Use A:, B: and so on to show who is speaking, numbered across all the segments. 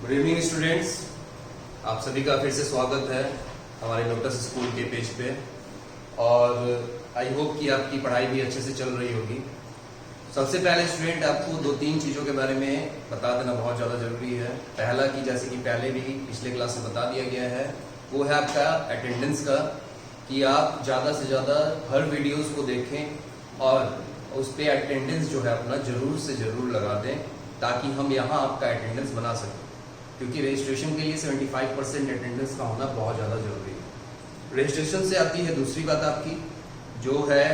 A: Good evening students, आप सभी का फिर से स्वागत है हमारे लोटस स्कूल के पेज पे। और आई होप कि आपकी पढ़ाई भी अच्छे से चल रही होगी। सबसे पहले स्टूडेंट आपको दो तीन चीज़ों के बारे में बता देना बहुत ज़्यादा ज़रूरी है। पहला कि जैसे कि पहले भी पिछले क्लास में बता दिया गया है, वो है आपका अटेंडेंस का, कि आप ज़्यादा से ज़्यादा हर वीडियोज़ को देखें और उस पर अटेंडेंस जो है अपना ज़रूर से ज़रूर लगा दें, ताकि हम यहाँ आपका अटेंडेंस बना सकें। क्योंकि रजिस्ट्रेशन के लिए 75% अटेंडेंस का होना बहुत ज़्यादा जरूरी है। रजिस्ट्रेशन से आती है दूसरी बात आपकी, जो है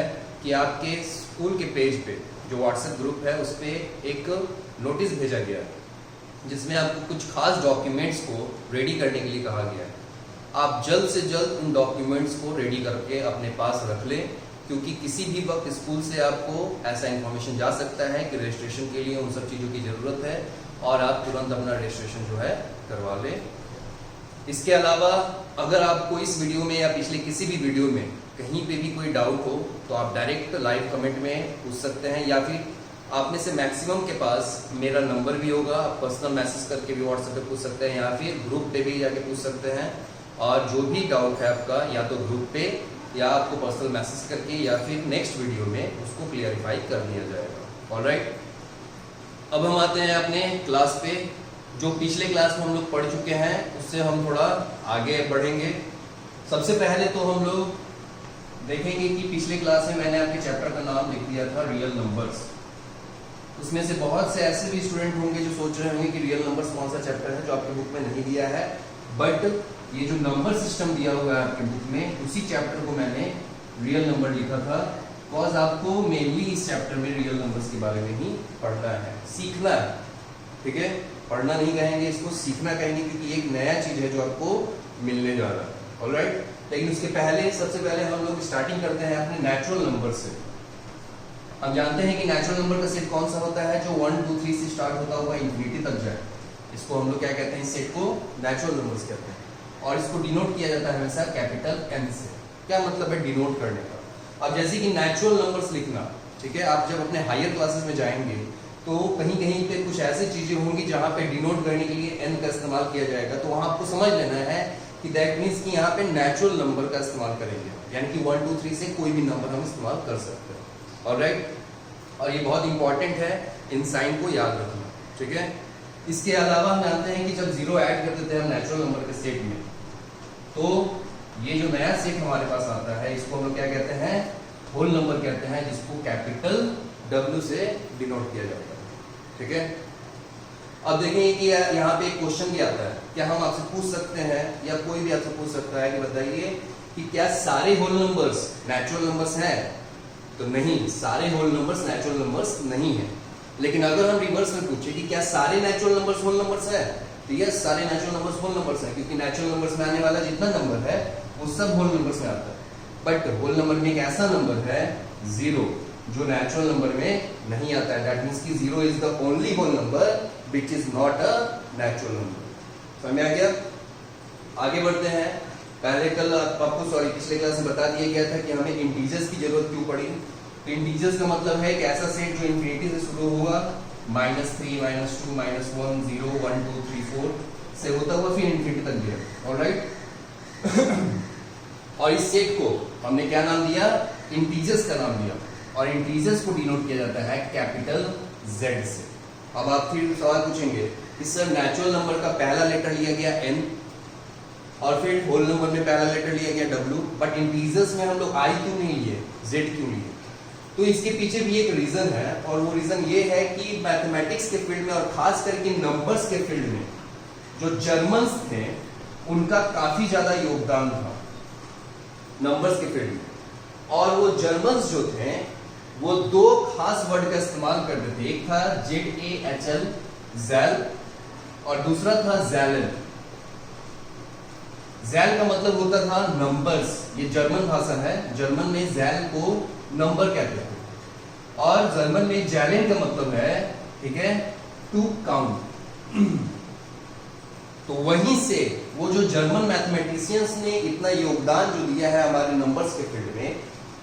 A: कि आपके स्कूल के पेज पे जो व्हाट्सएप ग्रुप है उस पर एक नोटिस भेजा गया है, जिसमें आपको कुछ खास डॉक्यूमेंट्स को रेडी करने के लिए कहा गया है। आप जल्द से जल्द उन डॉक्यूमेंट्स को रेडी करके अपने पास रख लें, क्योंकि किसी भी वक्त स्कूल से आपको ऐसा इन्फॉर्मेशन जा सकता है कि रजिस्ट्रेशन के लिए उन सब चीज़ों की ज़रूरत है और आप तुरंत अपना रजिस्ट्रेशन जो है करवा लें। इसके अलावा अगर आपको इस वीडियो में या पिछले किसी भी वीडियो में कहीं पे भी कोई डाउट हो तो आप डायरेक्ट लाइव कमेंट में पूछ सकते हैं, या फिर आप में से मैक्सिमम के पास मेरा नंबर भी होगा, आप पर्सनल मैसेज करके भी व्हाट्सएप पे पूछ सकते हैं, या फिर ग्रुप पे भी जाके पूछ सकते हैं। और जो भी डाउट है आपका, या तो ग्रुप पे या आपको पर्सनल मैसेज करके या फिर नेक्स्ट वीडियो में उसको क्लियरिफाई कर दिया जाएगा। ऑलराइट, अब हम आते हैं अपने क्लास पे। जो पिछले क्लास में हम लोग पढ़ चुके हैं उससे हम थोड़ा आगे बढ़ेंगे। सबसे पहले तो हम लोग देखेंगे कि पिछले क्लास में मैंने आपके चैप्टर का नाम लिख दिया था रियल नंबर्स। उसमें से बहुत से ऐसे भी स्टूडेंट होंगे जो सोच रहे होंगे कि रियल नंबर्स कौन सा चैप्टर है जो आपके बुक में नहीं दिया है, बट ये जो नंबर सिस्टम दिया हुआ है आपके बुक में, उसी चैप्टर को मैंने रियल नंबर लिखा था। बिकॉज आपको मेनली इस चैप्टर में रियल नंबर्स के बारे में ही पढ़ना है, सीखना है। ठीक है, पढ़ना नहीं कहेंगे, इसको सीखना कहेंगे, क्योंकि एक नया चीज है जो आपको मिलने जा रहा है। ऑलराइट, लेकिन उसके पहले सबसे पहले हम लोग स्टार्टिंग करते हैं अपने नेचुरल नंबर से। हम जानते हैं कि नेचुरल नंबर का सेट कौन सा होता है, जो 1 2 3 से स्टार्ट होता हुआ इंफिनिटी तक जाए। इसको हम लोग क्या कहते हैं, इस सेट को नेचुरल नंबर्स कहते हैं। और इसको डिनोट किया जाता है हमेशा कैपिटल N से। क्या मतलब है डिनोट करने का? अब जैसे कि नेचुरल नंबर्स लिखना, ठीक है, आप जब अपने हायर क्लासेस में जाएंगे तो कहीं कहीं पे कुछ ऐसी चीजें होंगी जहां पे डिनोट करने के लिए n का इस्तेमाल किया जाएगा, तो वहां आपको समझ लेना है कि दैट मीन्स कि यहाँ पे नेचुरल नंबर का इस्तेमाल करेंगे, यानी कि 1 2 3 से कोई भी नंबर हम इस्तेमाल कर सकते हैं। ऑलराइट, और ये बहुत इंपॉर्टेंट है, इन साइन को याद रखना। ठीक है, इसके अलावा हम जानते हैं कि जब जीरो ऐड कर देते हैं हम नेचुरल नंबर के सेट में, तो ये जो नया सेट हमारे पास आता है इसको हम लोग क्या कहते हैं, होल नंबर कहते हैं, जिसको कैपिटल W से डिनोट किया जाता है। ठीक है, अब देखेंगे कि यहाँ पे एक क्वेश्चन भी आता है। क्या हम आपसे पूछ सकते हैं, या कोई भी आपसे पूछ सकता है कि बताइए कि क्या सारे होल नंबर्स नेचुरल नंबर्स हैं? तो नहीं, सारे होल नंबर्स नेचुरल नंबर्स नहीं है। लेकिन अगर हम रिवर्स में पूछे कि क्या सारे नेचुरल नंबर्स होल नंबर्स है, तो यस, सारे नेचुरल नंबर्स होल नंबर्स हैं, क्योंकि नेचुरल नंबर्स में आने वाला जितना नंबर है वो सब होल नंबर्स में आता है। बट होल नंबर में एक ऐसा नंबर है जीरो, जो नेचुरल नंबर में नहीं आता है। दैट मींस कि zero is the only whole number which is not a natural number. समझ में आ गया? आगे बढ़ते हैं। पहले कल आपको पिछले क्लास में बता दिया गया था कि हमें इंटीजर्स की जरूरत क्यों पड़ी। तो इंटीजर्स का मतलब है एक ऐसा सेट जो इंफिनिटी से शुरू होगा, -3 -2 -1 0 1 2 3 4 से होता हुआ फिर इंफिनिटी तक गया। ऑलराइट, और इस सेट को हमने क्या नाम दिया, इंटीजर्स का नाम दिया, और इंटीजर्स को डिनोट किया जाता है कैपिटल Z से। अब आप फिर सवाल पूछेंगे कि सर नेचुरल नंबर का पहला लेटर लिया गया N, और फिर होल नंबर में पहला लेटर लिया गया W, बट इंटीजर्स में हम लोग I क्यों नहीं लिए, Z क्यों लिए? तो इसके पीछे भी एक रीजन है, और वो रीजन ये है कि मैथमेटिक्स के फील्ड में और खास करके नंबर्स के फील्ड में जो जर्मन्स थे उनका काफी ज्यादा योगदान था नंबर्स के फील्ड में। और वो जर्मन्स जो थे वो दो खास वर्ड का इस्तेमाल करते थे। एक था ZAHL ज़ैल, और दूसरा था ज़ैलन। ज़ैल का मतलब होता था नंबर्स, ये जर्मन भाषा है, जर्मन में ज़ैल को नंबर कहते हैं, और जर्मन में ज़ैलन का मतलब है, ठीक है, टू काउंट। तो वहीं से वो जो जर्मन मैथमेटिशियंस ने इतना योगदान जो दिया है हमारे नंबर्स के फील्ड में,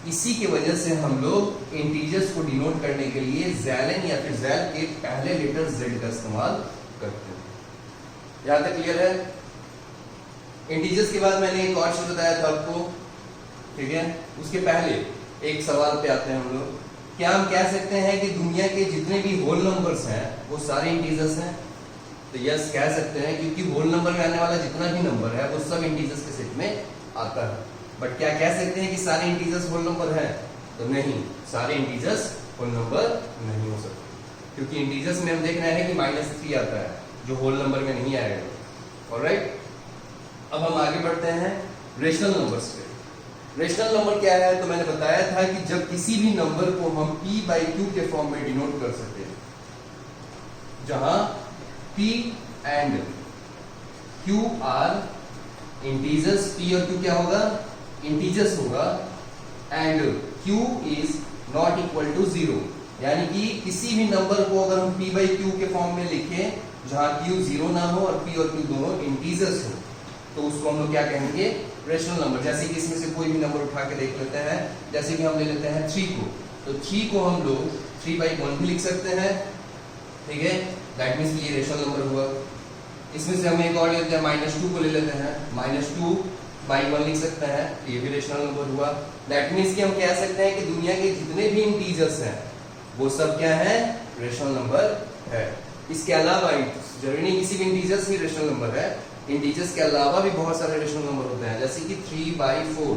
A: इसी की वजह से हम लोग इंटीजर्स को डिनोट करने के लिए ज़ैलन या फिर ज़ैल के पहले लेटर Z का इस्तेमाल करते हैं। यहां तक क्लियर है? इंटीजर्स के बाद मैंने एक और चीज बताया था आपको, ठीक है। उसके पहले एक सवाल पे आते हैं हम लोग। क्या हम कह सकते हैं कि दुनिया के जितने भी होल नंबर्स हैं वो सारे इंटीजर्स हैं? तो यस कह सकते हैं, क्योंकि होल नंबर में आने वाला जितना भी नंबर है वो सब इंटीजर्स के सेट में आता है। बट क्या कह सकते हैं कि सारे इंटीजर्स होल नंबर हैं? तो नहीं, सारे इंटीजर्स होल नंबर नहीं हो सकते, क्योंकि इंटीजर्स में हम देख रहे हैं कि -3 आता है जो होल नंबर में नहीं आएगा। ऑलराइट, अब हम आगे बढ़ते हैं रेशनल नंबर्स पे। रेशनल नंबर क्या है? तो मैंने बताया था कि जब किसी भी नंबर को हम p/q के फॉर्म में डिनोट कर सकते हैं, जहां p and q are integers, p और q क्या होगा? इंटीजर्स होगा, and q is not equal to 0, यानी कि किसी भी नंबर को अगर हम p/q के फॉर्म में लिखें जहां q 0 ना हो और p और q दोनों इंटीजर्स हो, तो उसको हम लोग क्या कहेंगे? Rational number. जैसे कि इसमें से कोई भी नंबर उठा के देख लेते हैं, जैसे कि हम ले लेते हैं 3 को, तो 3 को हम लोग 3/1 भी लिख सकते हैं, ठीक है, दैट मींस ये रेशनल नंबर हुआ। इसमें से हम एक और लेते हैं -2 को ले लेते हैं, -2/1 लिख सकते हैं, ये भी रेशनल नंबर हुआ। दैट मींस कि हम कह सकते हैं कि दुनिया के जितने भी इंटीजर्स हैं वो सब क्या है? रेशनल नंबर है। इसके अलावा जरूरी नहीं किसी भी इंटीजर्स ही रेशनल नंबर है, इंटीजर्स के अलावा भी बहुत सारे रेशनल नंबर होते हैं, जैसे कि 3/4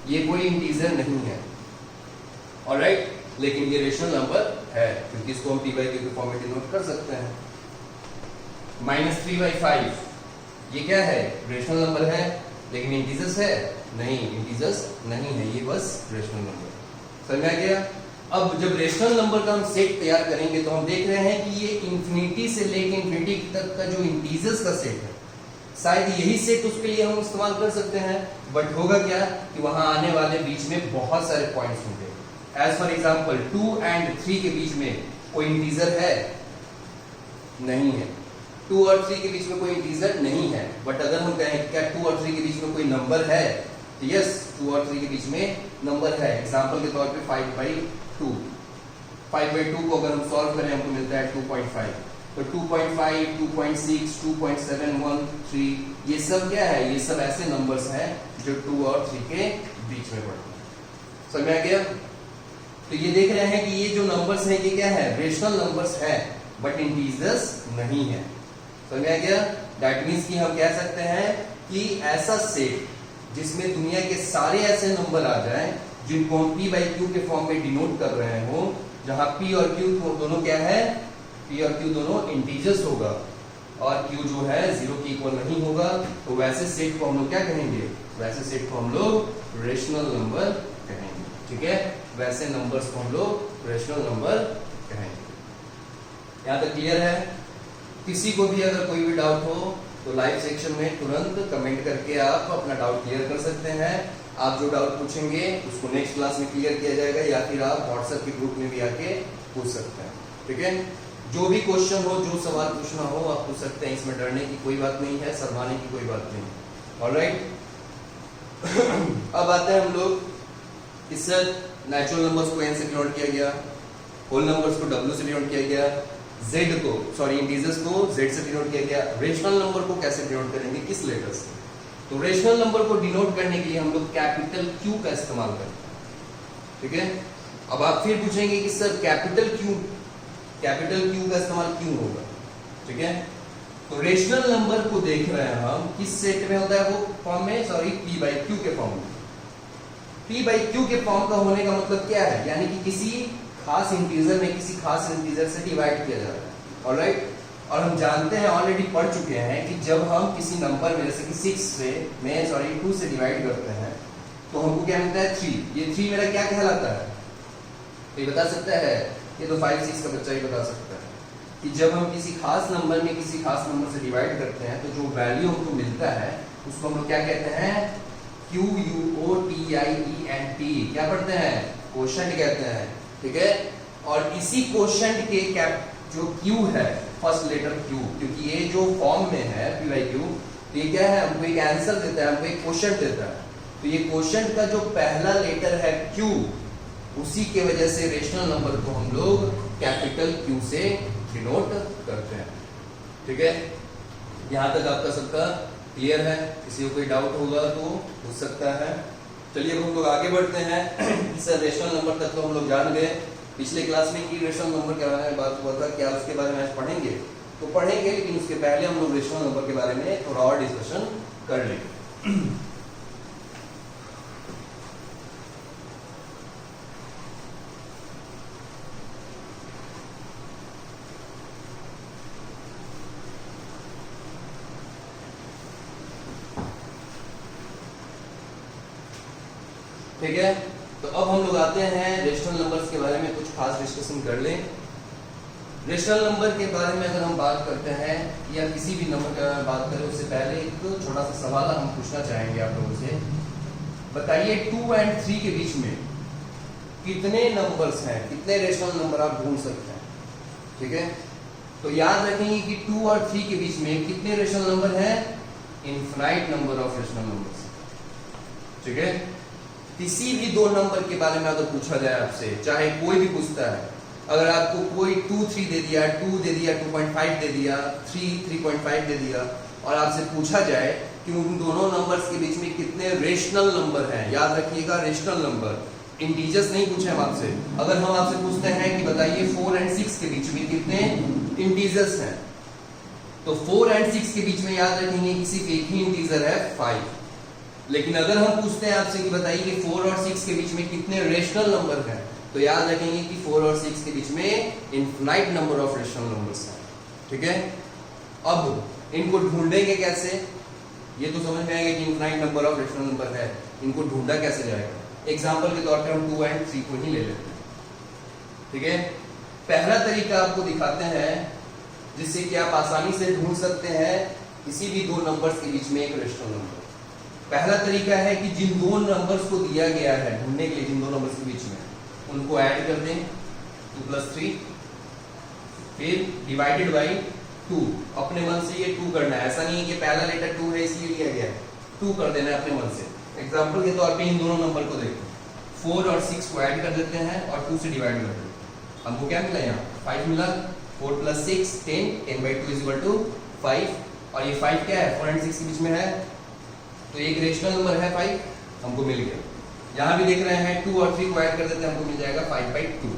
A: ये कोई इंटीजर नहीं है, ऑलराइट, लेकिन ये रेशनल नंबर है क्योंकि इसको हम p/q के फॉर्म में डिनोट कर सकते हैं। -3/5 ये क्या है? रेशनल नंबर है, लेकिन इंटीजर्स है? नहीं, इंटीजर्स नहीं है, ये बस रेशनल नंबर। समझ में आ गया? अब जब रेशनल नंबर का हम सेट तैयार करेंगे तो हम देख रहे हैं कि ये इंफिनिटी से लेके इंफिनिटी तक का जो इंटीजर्स का सेट है, शायद यही सेट उसके लिए हम इस्तेमाल कर सकते हैं। बट होगा क्या कि वहां आने वाले बीच में बहुत सारे पॉइंट्स होंगे। एज फॉर एग्जांपल 2 एंड 3 के बीच में कोई इंटीजर है? नहीं है। 2 और 3 के बीच में कोई इंटीजर नहीं है। बट अगर हम कहें क्या 2 और 3 के बीच में कोई नंबर है, तो यस 2 और 3 के बीच में नंबर है। एग्जांपल के तौर पे 5/2 को अगर हम सॉल्व करें हमको मिलता है 2.5, तो 2.5, 2.6, 2.713 ये सब क्या है? ये सब ऐसे नंबर्स हैं जो 2 और 3 के बीच में पड़ते हैं। समझ में आ गया? तो ये देख रहे हैं कि ये जो नंबर्स हैं ये क्या है? रेशनल नंबर्स है, बट इंटीजर्स नहीं है। समझ में आ गया? दैट मींस कि हम कह सकते हैं कि ऐसा सेट जिसमें दुनिया के सारे ऐसे नंबर आ जाएं जिनको हम p/q के फॉर्म में डिनोट कर रहे हो, जहां p और q दोनों क्या है? p और q दोनों इंटीजर्स होगा और q जो है 0 के इक्वल नहीं होगा, तो वैसे सेट को हम लोग क्या कहेंगे? वैसे सेट को हम लोग रेशनल नंबर कहेंगे, ठीक है? वैसे नंबर्स को हम लोग रेशनल नंबर कहेंगे। यहां तक क्लियर है? किसी को भी अगर कोई भी डाउट हो तो लाइव सेक्शन में तुरंत कमेंट करके आप अपना डाउट क्लियर कर सकते हैं। आप जो डाउट पूछेंगे उसको नेक्स्ट क्लास में क्लियर किया जाएगा, या फिर आप व्हाट्सएप के ग्रुप में भी आके पूछ सकते हैं, ठीक है? जो भी क्वेश्चन हो, जो सवाल पूछना हो आप पूछ सकते हैं, इसमें डरने की कोई बात नहीं है, शर्माने की कोई बात नहीं। ऑलराइट, अब आते हैं हम लोग इस नेचुरल नंबर्स को n से डिनोट किया गया, होल नंबर्स को w से डिनोट किया गया, इंटीजर्स को z से डिनोट किया गया। रेशनल नंबर को कैसे डिनोट करेंगे? किस लेटर से? तो रेशनल नंबर को डिनोट करने के लिए हम लोग कैपिटल Q का इस्तेमाल करते हैं, ठीक है? अब आप फिर पूछेंगे कि सर कैपिटल Q का इस्तेमाल क्यों होगा, ठीक है? तो रेशनल नंबर को देख रहे हैं हम किस सेट में होता है? वो फॉर्म में, सॉरी, p/q के फॉर्म में। p/q के फॉर्म का होने का मतलब क्या है? यानी कि किसी खास इंटीजर में किसी खास इंटीजर से डिवाइड किया जा रहा है, ऑलराइट? और हम जानते हैं, ऑलरेडी पढ़ चुके हैं कि जब हम किसी नंबर में जैसे कि 2 से डिवाइड करते हैं तो हमको क्या मिलता है? 3। ये 3 मेरा क्या कहलाता है? ये बता सकता है? ये तो 5, 6 का बच्चा ही बता सकता है कि जब हम किसी खास नंबर में किसी खास नंबर से डिवाइड करते हैं तो जो वैल्यू हमको मिलता है उसको हम लोग क्या कहते हैं? QUOTIENT। क्या पढ़ते हैं? क्वोशंट कहते हैं, ठीक है? और इसी क्वोशंट के जो Q है, फर्स्ट लेटर Q, क्योंकि ये जो फॉर्म में है p/q, तो ये क्या है? हमको एक आंसर देता है, हमको एक क्वोशंट देता है। तो ये क्वोशंट का जो पहला लेटर है Q, उसी के वजह से रेशनल नंबर को हम लोग कैपिटल Q से डिनोट करते हैं, ठीक है? यहाँ तक आपका सबका क्लियर है? किसी को कोई डाउट होगा तो पूछ सकता है। चलिए अब हम लोग आगे बढ़ते हैं। सर रेशनल नंबर तक तो हम लोग जान गए। पिछले क्लास में की रेशनल नंबर के बारे में बात हुआ था, क्या उसके बारे में आज पढ़ेंगे? तो पढ़ेंगे, लेकिन उसके पहले हम लोग रेशनल नंबर के बारे में थोड़ा और डिस्कशन कर लेंगे। ठीक है, तो अब हम लोग आते हैं रेशनल नंबर्स के बारे में कुछ खास डिस्कशन कर लें। रेशनल नंबर के बारे में अगर हम बात करते हैं या किसी भी नंबर की बात करें, उससे पहले एक तो छोटा सा सवाल हम पूछना चाहेंगे आप लोगों से। बताइए 2 और 3 के बीच में कितने नंबर्स हैं, कितने रेशनल नंबर आप ढूंढ सकते हैं? ठीक है, तो याद रखेंगे कि 2 और 3 के बीच में कितने रेशनल नंबर हैं? Infinite number of rational numbers. ठीक है, किसी भी दो नंबर के बारे में अगर पूछा जाए आपसे, चाहे कोई भी पूछता है, अगर आपको कोई 2 3 दे दिया, 2 दे दिया, 2.5 दे दिया, 3 3.5 दे दिया, और आपसे पूछा जाए कि उन दोनों नंबर्स के बीच में कितने रेशनल नंबर हैं, याद रखिएगा रेशनल नंबर, इंटीजर्स नहीं पूछे हम आपसे। अगर हम आपसे पूछते हैं कि बताइए 4 और 6 के बीच में कितने इंटीजर्स हैं, तो 4 और 6 के बीच में याद रखेंगे कि सिर्फ एक ही इंटीजर है 5। लेकिन अगर हम पूछते हैं आपसे कि बताइए कि 4 और 6 के बीच में कितने रेशनल नंबर हैं, तो याद रखेंगे कि 4 और 6 के बीच में infinite number of rational numbers हैं। ठीक है, अब इनको ढूंढेंगे कैसे? ये तो समझ में आएगा कि infinite number of rational number है, इनको ढूंढा कैसे जाएगा? एग्जांपल के तौर पे हम 2 और 3 को ही ले लेते हैं। ठीक है, पहला तरीका आपको दिखाते हैं जिससे कि आप आसानी से ढूंढ सकते हैं किसी भी दो नंबर्स के बीच में एक रेशनल नंबर। पहला तरीका है कि जिन दो नंबर्स को दिया गया है ढूंढने के लिए, जिन दो नंबर्स के बीच में, उनको ऐड कर दें 2 + 3, फिर डिवाइडेड बाई 2। अपने मन से ये 2 करना है, ऐसा नहीं है कि पहला लेटर 2 है इसलिए लिया गया है, 2 कर देना है अपने मन से। एग्जांपल के तौर पे इन दोनों नंबर को देखो, 4 और 6 को ऐड कर देते हैं और 2 से डिवाइड कर देते हैं। हमको क्या मिला? यहाँ 5 मिला। 4 + 6 10, 10/2 = 5, और ये 5 क्या है? 4 और 6 के बीच में है, तो एक रेशनल नंबर है 5, हमको मिल गया। यहाँ भी देख रहे हैं 2 और 3 को ऐड कर देते हैं, हमको मिल जाएगा 5/2।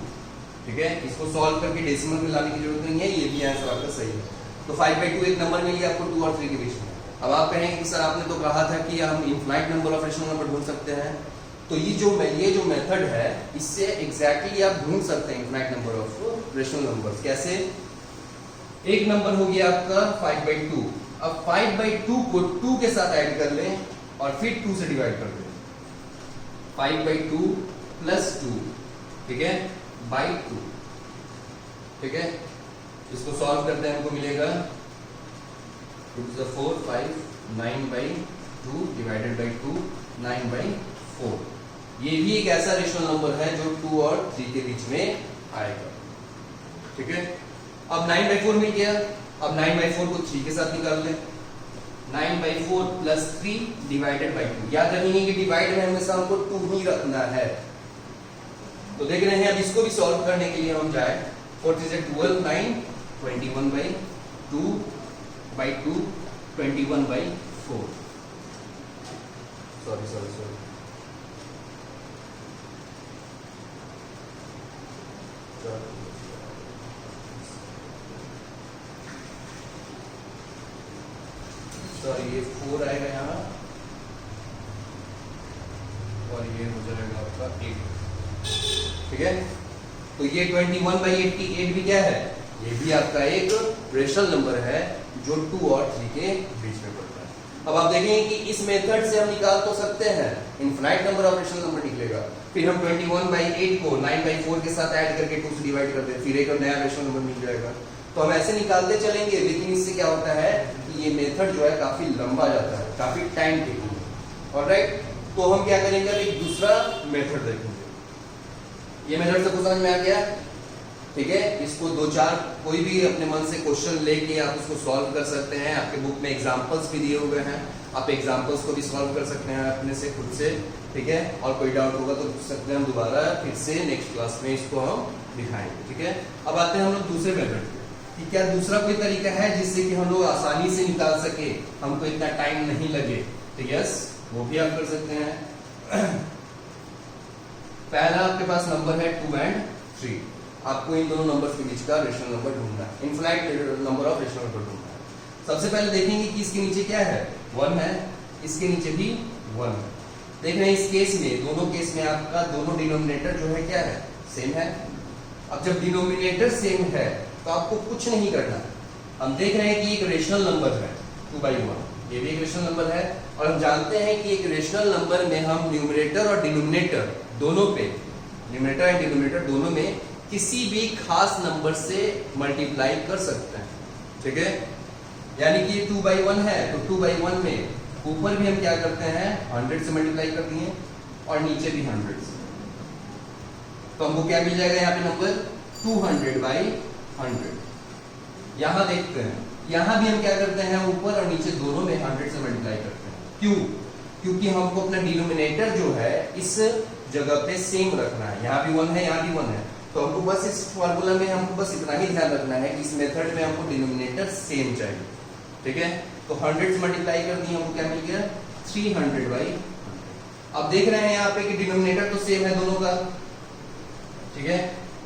A: ठीक है, इसको सॉल्व करके डेसिमल में लाने की जरूरत नहीं है, ये भी आंसर आपका सही है। तो 5/2 एक नंबर मिल गया आपको 2 और 3 के बीच में। अब आप कहेंगे कि सर आपने तो कहा था कि हम infinite number of rational number ढूंढ सकते हैं, तो ये जो मेथड है इससे एग्जैक्टली आप ढूंढ सकते हैं infinite number of rational numbers. कैसे? एक नंबर हो गया आपका 5/2, अब 5/2 को 2 के साथ ऐड कर लें और फिर 2 से डिवाइड कर दें। 5/2 + 2, ठीक है, बाई 2। ठीक है, इसको सॉल्व करते हैं, हमको मिलेगा 2 * 4 5, 9/2 डिवाइडेड बाई 2, 9/4। ये भी एक ऐसा रेशनल नंबर है जो 2 और 3 के बीच में आएगा। ठीक है, अब 9/4 मिल गया। अब 9/4 को 3 के साथ निकाल लें, 9/4 + 3 डिवाइडेड बाई 2। याद रखेंगे कि डिवाइड में हमेशा हमको 2 ही रखना है। तो देख रहे हैं, अब इसको भी सॉल्व करने के लिए हम जाए, 4 × 3 = 12, 9, 21/2 by 2, 21/4। सॉरी ये 4 आएगा यहाँ, और ये हो जाएगा आपका 8। ठीक है, तो ये 21/88 भी क्या है? ये भी आपका एक रेशनल नंबर है जो 2 और 3 के बीच में पड़ता है। अब आप देखेंगे कि इस मेथड से हम निकाल तो सकते हैं, infinite number of rational number निकलेगा। फिर हम 21/8 को 9/4 के साथ ऐड करके 2 से डिवाइड कर दें, फिर एक नया रेशनल नंबर मिल जाएगा। तो हम ऐसे निकालते चलेंगे, लेकिन इससे क्या होता है कि ये मेथड जो है काफी लंबा जाता है, काफी टाइम टेकिंग। ऑलराइट, तो हम क्या करेंगे, अब एक दूसरा मेथड देखेंगे। ये मेथड सबको समझ में आ गया? ठीक है, इसको 2-4 कोई भी अपने मन से क्वेश्चन लेके आप उसको सॉल्व कर सकते हैं। आपके बुक में एग्जांपल्स भी दिए हुए हैं, आप एग्जांपल्स को भी सॉल्व कर सकते हैं अपने से, खुद से। ठीक है, और कोई डाउट होगा तो पूछ सकते हैं, हम दोबारा फिर से नेक्स्ट क्लास में इसको हम दिखाएंगे। ठीक है, अब आते हैं हम लोग दूसरे मेथड पे। कि क्या दूसरा कोई तरीका है जिससे कि हम लोग आसानी से निकाल सके, हमको इतना टाइम नहीं लगे? तो यस, वो भी आप कर सकते हैं। पहला आपके पास नंबर है 2 and 3। आपको इन दोनों नंबर्स के बीच का रेशनल नंबर ढूंढना है, infinite number of rational number ढूंढना है। सबसे पहले देखेंगे कि इसके नीचे क्या है, 1 है, इसके नीचे भी 1 है। देख रहे हैं इस केस में, दोनों केस में आपका दोनों डिनोमिनेटर जो है क्या है, सेम है। अब जब डिनोमिनेटर सेम है तो आपको कुछ नहीं करना। हम देख रहे हैं कि एक रेशनल नंबर है 2/1, ये भी एक रेशनल नंबर है, और हम जानते हैं कि एक रेशनल नंबर में हम न्यूमरेटर और डिनोमिनेटर दोनों पे, न्यूमरेटर एंड डिनोमिनेटर दोनों में किसी भी खास नंबर से मल्टीप्लाई कर सकते हैं। ठीक है, यानी कि ये 2/1 है तो 2/1 में ऊपर भी हम क्या करते हैं, 100 से मल्टीप्लाई कर दिए और नीचे भी 100 से, तो हमको क्या मिल जाएगा यहाँ पे नंबर 200/100। यहां देखते हैं, यहां भी हम क्या करते हैं, ऊपर और नीचे दोनों में 100 से मल्टीप्लाई करते हैं। क्यों? क्योंकि हमको अपना डिनोमिनेटर जो है इस जगह पे सेम रखना है। यहाँ भी 1 है, यहाँ भी 1 है, तो हमको बस इस फॉर्मूला में हमको बस इतना ही ध्यान रखना है कि इस मेथड में हमको डिनोमिनेटर सेम चाहिए। ठीक है, तो 100 से मल्टीप्लाई कर दिए, हमको क्या मिल गया, 300/100। अब देख रहे हैं यहाँ पे कि डिनोमिनेटर तो सेम है दोनों का। ठीक है,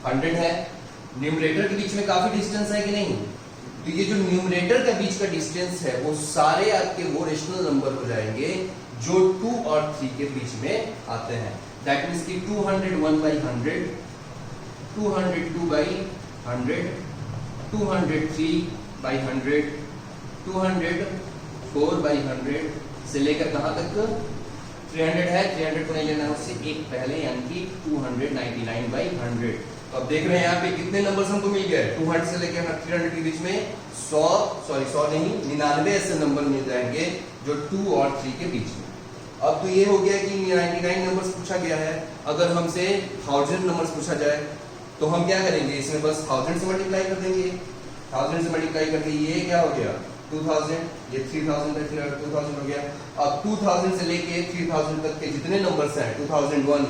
A: 100 है, न्यूमरेटर के बीच में काफी डिस्टेंस है कि नहीं, तो ये जो न्यूमरेटर के बीच का डिस्टेंस है वो सारे आपके वो रेशनल नंबर हो जाएंगे जो 2 और 3 के बीच में आते हैं। दैट मींस कि 201/100, 202/100, 203/100, 204/100 से लेकर कहां तक 300 है, 300 को नहीं लेना है उससे एक पहले, यानी कि 299/100। तो अब देख रहे हैं यहाँ पे कितने नंबर्स हमको मिल गए, 200 से लेकर 300 के बीच में 100 नहीं 99 ऐसे नंबर मिल जाएंगे जो 2 और 3 के बीच में। अब तो ये हो गया कि 99 नंबर्स पूछा गया है। अगर हमसे 1000 नंबर्स पूछा जाए तो हम क्या करेंगे, इसमें बस 1000 से मल्टीप्लाई कर देंगे। 1000 से मल्टीप्लाई करके ये क्या हो गया 2000, ये 3000 का 2000 हो गया। अब 2000 से लेके 3000 तक के जितने नंबर्स हैं, 2001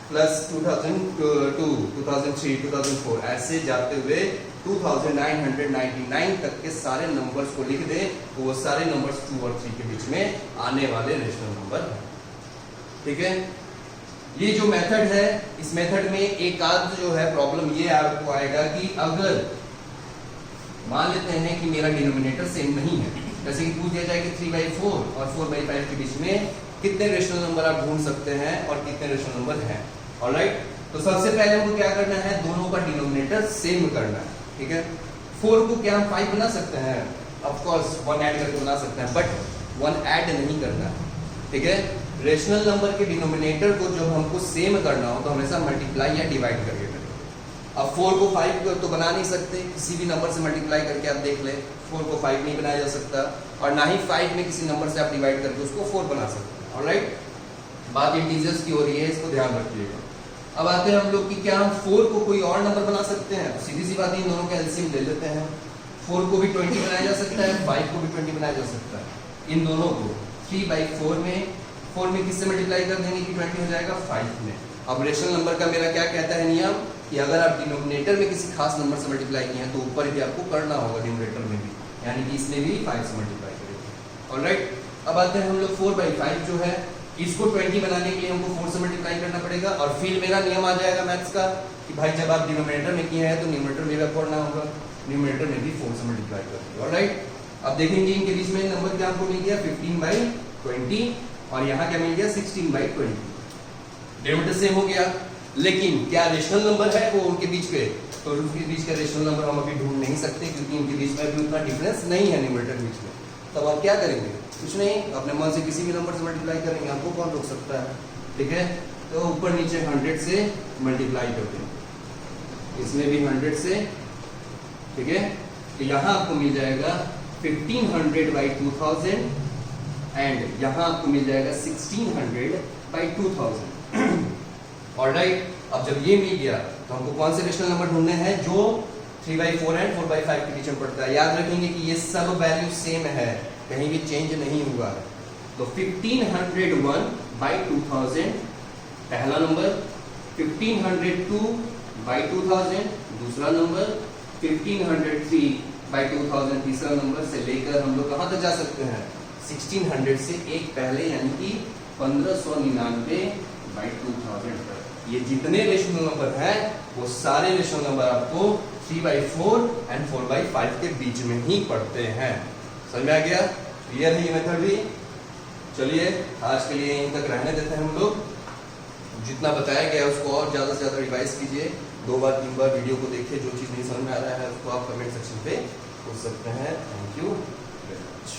A: प्लस 2002, 2003, 2004 ऐसे जाते हुए 2999 तक के सारे नंबर्स को लिख दे, तो वो सारे नंबर्स 2 और 3 के बीच में आने वाले रेशनल नंबर हैं। ठीक है, ये जो मेथड है, इस मेथड में एक आध जो है प्रॉब्लम ये आपको आएगा कि अगर मान लेते हैं कि मेरा डिनोमिनेटर सेम नहीं है, जैसे कि पूछ दिया जाए कि 3/4 और 4/5 के बीच में कितने रेशनल नंबर आप ढूंढ सकते हैं और कितने रेशनल नंबर हैं। ऑलराइट, तो सबसे पहले हमको क्या करना है, दोनों का डिनोमिनेटर सेम करना है। ठीक है, 4 को क्या हम 5 बना सकते हैं, ऑफ कोर्स 1 ऐड करके बना सकते हैं, बट 1 ऐड नहीं करना है। ठीक है, रेशनल नंबर के डिनोमिनेटर को जो हमको सेम करना हो तो हमेशा मल्टीप्लाई या डिवाइड करके करें। अब 4 को 5 तो बना नहीं सकते, किसी भी नंबर से मल्टीप्लाई करके आप देख ले, 4 को 5 नहीं बनाया जा सकता, और ना ही 5 में किसी नंबर से आप डिवाइड करके उसको 4 बना सकते हैं। ऑलराइट, बात इंटीजर्स की हो रही है, इसको ध्यान रखिएगा। अब आते हैं हम लोग कि क्या हम 4 को कोई और नंबर बना सकते हैं, सीधी सी बात है, इन दोनों का एलसीएम ले लेते हैं। 4 को भी 20 बनाया जा सकता है, 5 को भी 20 बनाया जा सकता है। इन दोनों को 3/4 में 4 में किससे मल्टीप्लाई कर देंगे कि 20 हो जाएगा 5 में। अब रेशनल नंबर का मेरा क्या कहता है नियम कि अगर आप डिनोमिनेटर में किसी खास नंबर से मल्टीप्लाई किए हैं तो ऊपर भी आपको करना होगा डिनोमिनेटर में भी, यानी कि इसमें भी 5 से मल्टीप्लाई करेंगे। ऑलराइट, अब आते हैं हम लोग 4/5 जो है इसको 20 बनाने के लिए हमको 4 से मल्टीप्लाई करना पड़ेगा, और फिर मेरा नियम आ जाएगा मैथ्स का कि भाई जब आप डिनोमिनेटर में किए हैं तो न्यूमरेटर में भी करना होगा, न्यूमरेटर में भी 4 से मल्टीप्लाई करेंगे। ऑलराइट, अब देखेंगे इनके बीच में नंबर क्या हमको मिल गया 15/20, और यहाँ क्या मिल गया 16/20। डिनोमिनेटर सेम हो गया, लेकिन क्या रेशनल नंबर है वो उनके बीच पे, तो उनके बीच का रेशनल नंबर हम अभी ढूंढ नहीं सकते क्योंकि इनके बीच में अभी उतना डिफरेंस नहीं है न्यूमरेटर के बीच में। तब आप क्या करेंगे, कुछ नहीं, अपने मन से किसी भी नंबर से मल्टीप्लाई करेंगे, आपको कौन रोक सकता है। ठीक है, तो ऊपर नीचे 100 से मल्टीप्लाई कर देंगे, इसमें भी 100 से। ठीक है, तो यहाँ आपको मिल जाएगा 1500/2000 एंड यहाँ आपको मिल जाएगा 1600/2000। ऑलराइट, अब जब ये मिल गया तो हमको कौन से रेशनल नंबर ढूंढने हैं जो 3/4 एंड 4/5 के बीच में पड़ता है। याद रखेंगे कि ये सब वैल्यू सेम है, कहीं भी चेंज नहीं हुआ है। तो 1501/2000 पहला नंबर, 1502/2000 दूसरा नंबर, 1503 बाई 2000 तीसरा नंबर से लेकर हम लोग कहां तक जा सकते हैं 1600 से एक पहले यानी कि 1599 बाई 2000 तक। ये जितने रेशनल नंबर हैं वो सारे रेशनल नंबर आपको 3/4 एंड 4/5 के बीच में ही पढ़ते हैं। समझ में आ गया? क्लियर है ये मेथड भी? चलिए आज के लिए यहीं तक रहने देते हैं हम लोग। जितना बताया गया उसको और ज्यादा से ज्यादा रिवाइज कीजिए, 2 बार 3 बार वीडियो को देखिए। जो चीज नहीं समझ में आ रहा है उसको आप कमेंट सेक्शन पे पूछ सकते हैं। Thank you very much.